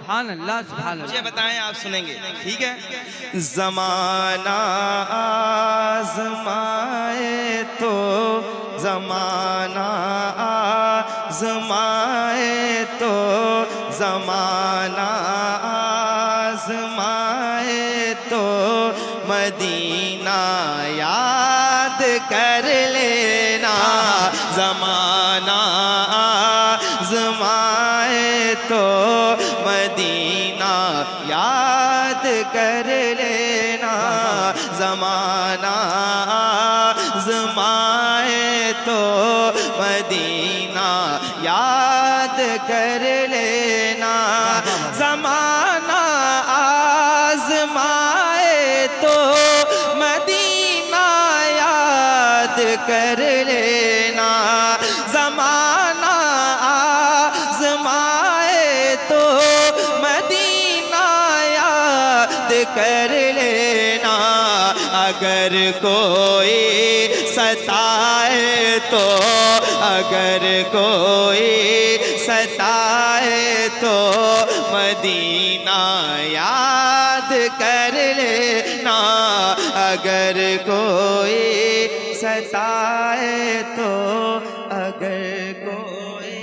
सुभान अल्लाह सुभान अल्लाह। मुझे बताएं, आप सुनेंगे, ठीक है। ज़माना आज़माए तो ज़माना आज़माए तो ज़माना आज़माए तो मदीना याद कर लेना। ज़माना आज़माए तो मदीना याद कर लेना। ज़माना आज़माए तो मदीना याद कर लेना। ज़माना आज़माए तो मदीना याद कर लेना। ज़माना आज़माए तो मदीना याद कर लेना। अगर कोई सताए तो, अगर कोई सताए तो मदीना याद कर लेना। अगर कोई सताए तो, अगर कोई।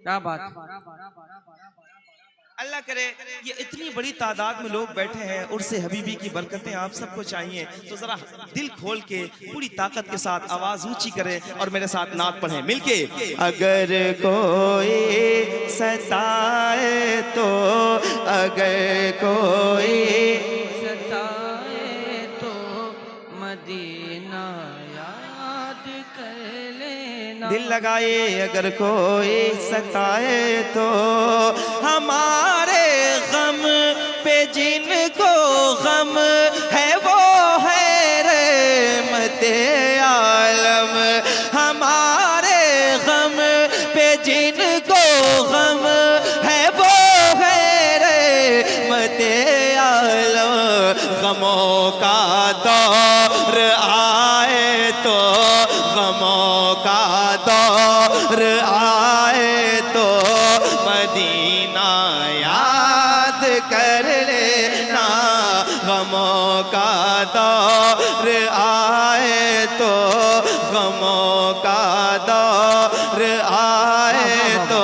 क्या बात। अल्लाह करे ये इतनी बड़ी तादाद में लोग बैठे हैं, उर्से हबीबी की बरकतें आप सबको चाहिए, तो जरा दिल खोल के पूरी ताकत के साथ आवाज ऊंची करें और मेरे साथ नात पढ़ें मिलके। अगर कोई सताए तो, अगर कोई सताए तो मदीना याद कर लेना। दिल लगाए, अगर कोई सताए तो हमारे गम पे जिनको गम है वो है रहमते आलम। हमारे गम पे जिनको गम है वो है रहमते आलम। गमों का दौर आए तो, गमों का दौर आए तो मदीना याद कर लेना। गमों का दौर आए तो, गमों का दौर आए तो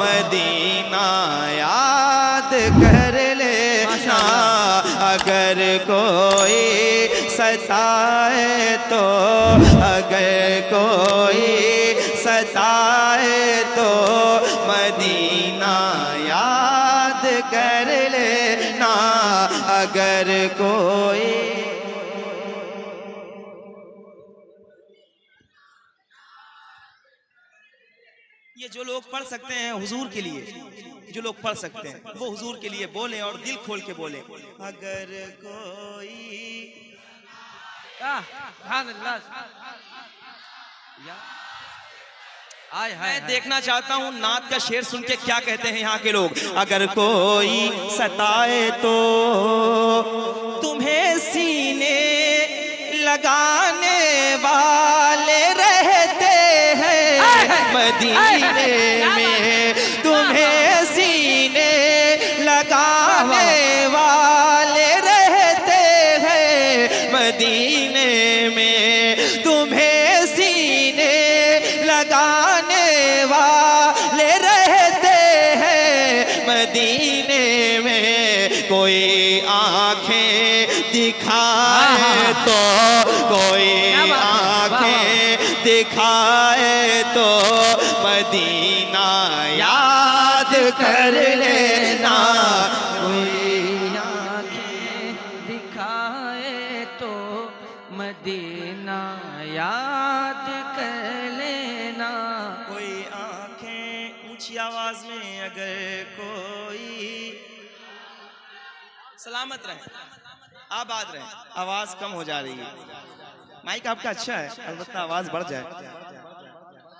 मदीना याद कर लेना। अगर कोई सताए तो, अगर कोई सताए तो मदीना याद कर लेना। अगर कोई। ये जो लोग पढ़ सकते हैं हुजूर के लिए, जो लोग पढ़ सकते हैं वो हुजूर के लिए बोले और दिल खोल के बोले। अगर कोई। सुभान अल्लाह। मैं देखना चाहता हूँ नात का शेर सुन के क्या कहते हैं यहाँ के लोग। अगर कोई सताए तो तुम्हें सीने लगाने वाले रहते हैं मदीने में। तुम्हें सीने लगाने वाले रहते हैं मदीने में। तुम्हें सीने लगाने वाले रहते हैं मदीने में। कोई आंखें दिखाए तो, कोई आंखें दिखाए तो मदीना याद कर लेना। कोई आंखें दिखाए तो मदीना याद कर लेना। कोई आंखें ऊंची आवाज में, अगर कोई। सलामत रहे, आबाद रहे। आवाज कम हो जा रही है, माइक आपका अच्छा है, अलबत्ता आवाज बढ़ जाए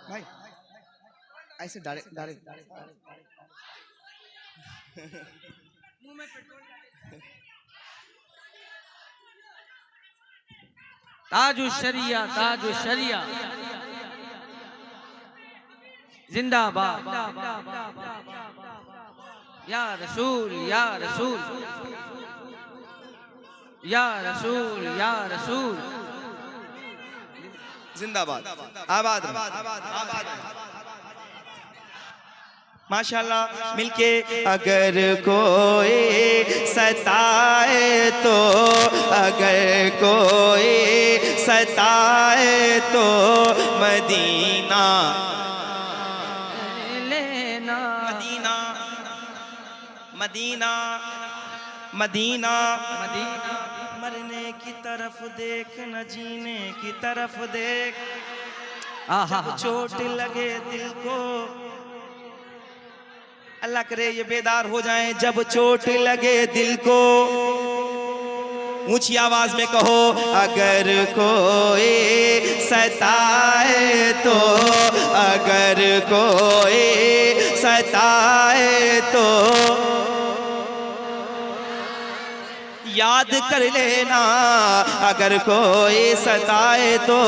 भाई। ऐसे डायरेक्ट ताजु शरिया, ताजु शरिया जिंदाबाद। या रसूल या रसूल या रसूल या रसूल। जिंदाबाद, आबाद रहे, आबाद रहे। माशाल्लाह मिलके अगर कोई सताए तो, अगर कोई सताए तो मदीना लेना, मदीना मदीना मदीना मदीना। मरने की तरफ देख न जीने की तरफ देख, आहा, जब चोट लगे दिल को, अल्लाह करे ये बेदार हो जाएं, जब चोट लगे दिल को। ऊंची आवाज में कहो, अगर कोई सताए तो, अगर कोई सताए तो याद कर लेना, अगर कोई सताए तो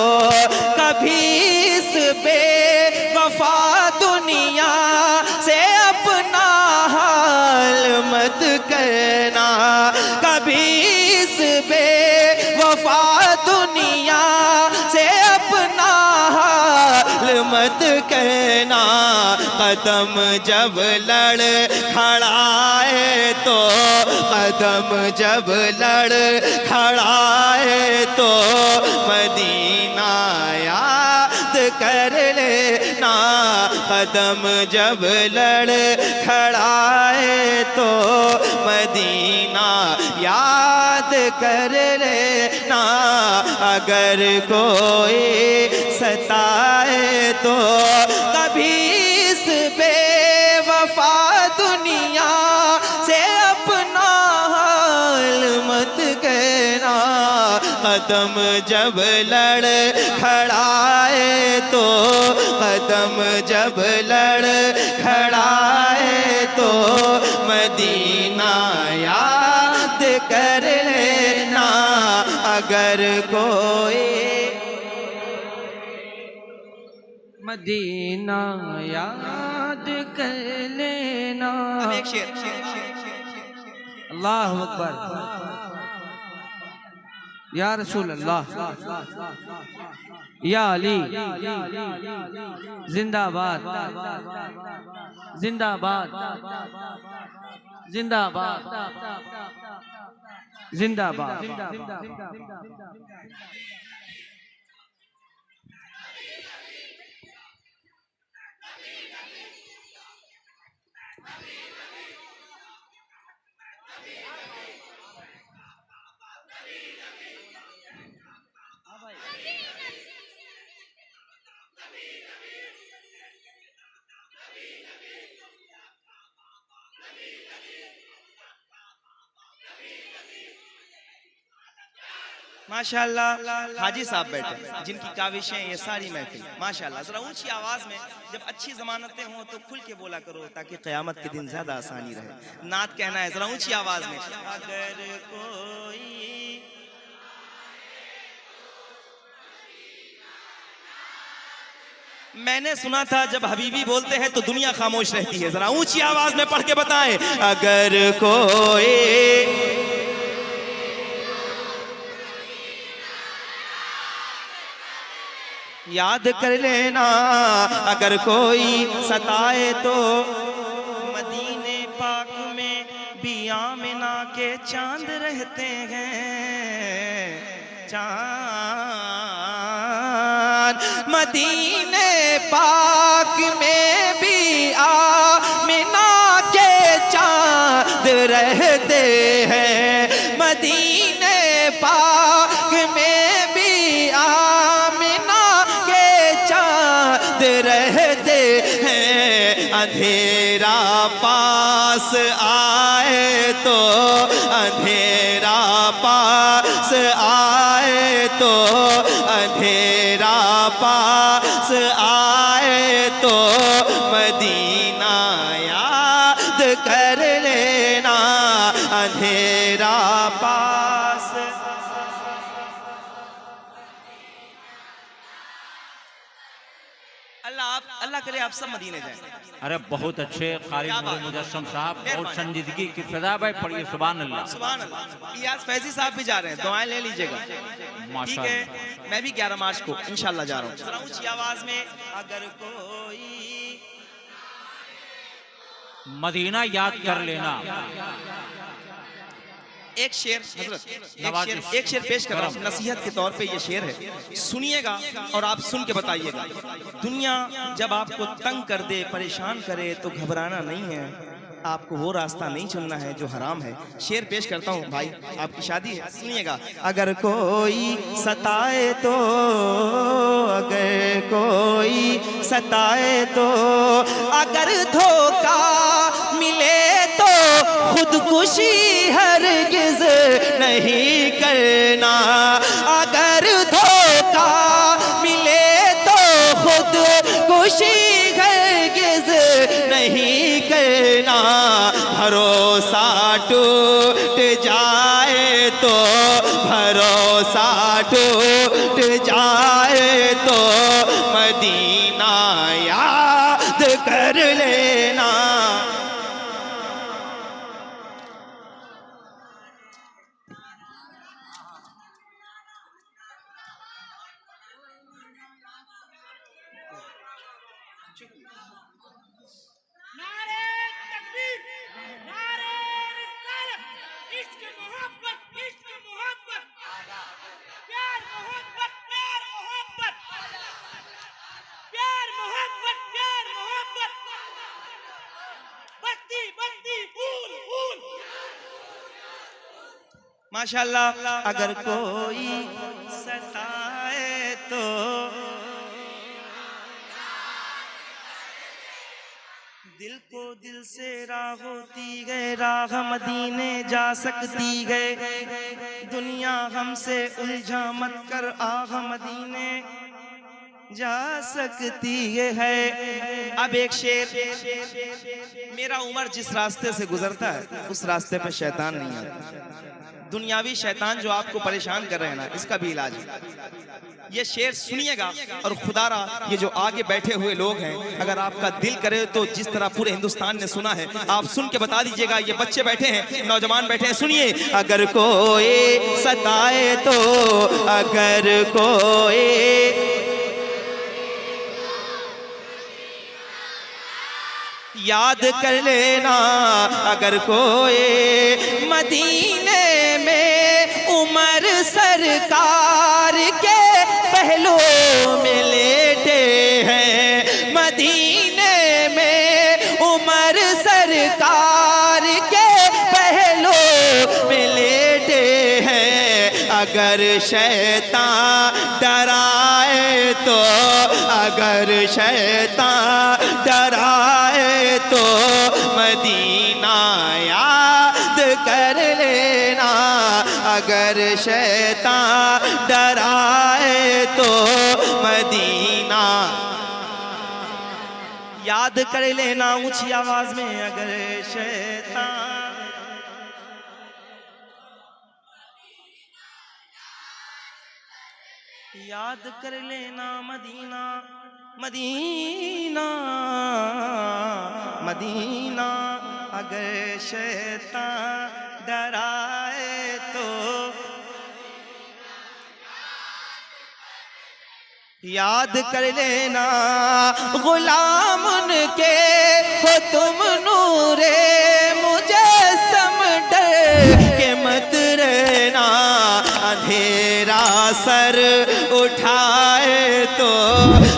कभी इस बेवफा दुनिया से अपना हाल मत करना, कभी इस बेवफा दुनिया से अपना हाल मत कहना। कदम जब लड़ खड़ाए तो, कदम जब लड़ खड़ाए तो मदीना याद कर लेना, कदम जब लड़ खड़ाए तो मदीना याद कर लेना। अगर कोई सताए तो कभी इस बेवफा दुनिया से अपना हाल मत कहना। कदम जब लड़ खड़ाए तो, कदम जब लड़ खड़ाए तो मदीना याद कर लेना। अगर कोई मदीना याद कर लेना। एक शेर, अल्लाह अकबर या रसूल अल्लाह या अली जिंदाबाद जिंदाबाद जिंदाबाद जिंदाबाद। माशाल्लाह हाजी साहब बैठे, जिनकी काविशें ये सारी महफिल माशाल्लाह। जरा ऊंची आवाज में, जब अच्छी जमानतें हों तो खुल के बोला करो ताकि क़यामत के दिन ज्यादा आसानी रहे। नात कहना है जरा ऊंची आवाज में, अगर कोई मैंने सुना था जब हबीबी बोलते हैं तो दुनिया खामोश रहती है। जरा ऊंची आवाज में पढ़ के बताएं, अगर कोई याद कर लेना, अगर कोई सताए तो मदीने पाक में भी आमिना के चांद रहते हैं। चांद मदीने पाक में भी आमिना के चांद रहते हैं। मदीने पाक में भी रहते हैं। अंधेरा पास आए तो, अंधेरा पास आए तो, अंधेरा पास आए तो मदीना याद कर लेना। अंधेरा पास अल्लाह करे आप सब मदीने जाएं। अरे बहुत अच्छे कारी नूर मुजस्सम साहब, बहुत संजीदगी की फिजा भाई पढ़िए सुभान अल्लाह। सुभान अल्लाह। इलियास फैजी साहब भी जा रहे हैं, दुआएं ले लीजिएगा। ठीक माशाअल्लाह। है, मैं भी 11 मार्च को इंशाल्लाह जा रहा हूँ। जरा ऊंची आवाज में अगर कोई मदीना याद कर लेना। एक शेर हजरत, एक शेर पेश कर रहा हूँ नसीहत के तौर पे। ये शेर है, सुनिएगा और आप सुन के बताइएगा। दुनिया जब आपको तंग कर दे, परेशान करे, तो घबराना नहीं है, आपको वो रास्ता नहीं चुनना है जो हराम है। शेर पेश करता हूँ भाई, आपकी शादी है, सुनिएगा। अगर कोई सताए तो, अगर कोई सताए तो, अगर धोखा मिले तो खुदकुशी हरगिज नहीं करना। अगर धोखा मिले तो खुदकुशी हरगिज नहीं करना। भरोसा टूट जाए तो, भरोसा टूट जाए तो मदीना याद कर लेना। नारे तकबीर, नारे रिसालत, इश्क मोहब्बत, इश्क मोहब्बत, प्यार मोहब्बत, प्यार मोहब्बत, प्यार मोहब्बत, प्यार मोहब्बत, बस्ती बस्ती फूल फूल। माशाल्लाह। अगर कोई सताए तो, दिल को दिल से राह होती गए, राह मदीने जा सकती गए। दुनिया हमसे उलझा मत कर, आह मदीने जा सकती है। अब एक शेर, मेरा उमर जिस रास्ते से गुजरता है उस रास्ते पे शैतान नहीं आता। दुनियावी शैतान जो आपको परेशान कर रहे हैं ना, इसका भी इलाज है। ये शेर सुनिएगा और खुदारा ये जो आगे बैठे हुए लोग हैं, अगर आपका दिल करे तो जिस तरह पूरे हिंदुस्तान ने सुना है, आप सुन के बता दीजिएगा। ये बच्चे बैठे हैं, नौजवान बैठे हैं, सुनिए। अगर कोई सताए तो, अगर कोई याद कर लेना। अगर कोई मदीने में उमर सरकार के पहलू में लेटे हैं, मदीने में उमर सरकार के पहलू में लेटे हैं। अगर शैतान डराए तो, अगर शैतान डराए तो मदीना याद कर लेना। अगर शैतान डराए तो मदीना याद कर लेना। ऊंची आवाज में अगर शैतान याद कर लेना। मदीना मदीना मदीना। अगर शैतान डराए तो याद कर लेना। गुलाम उनके हो तुम नूरे मुजस्सम, डर के मत रहना। अंधेरा सर उठाए तो,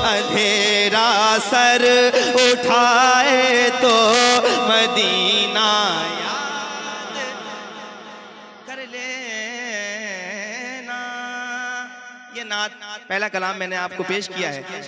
अंधेरा सर उठाए तो मदीना याद कर लेना। ये नात पहला कलाम मैंने आपको पेश किया है।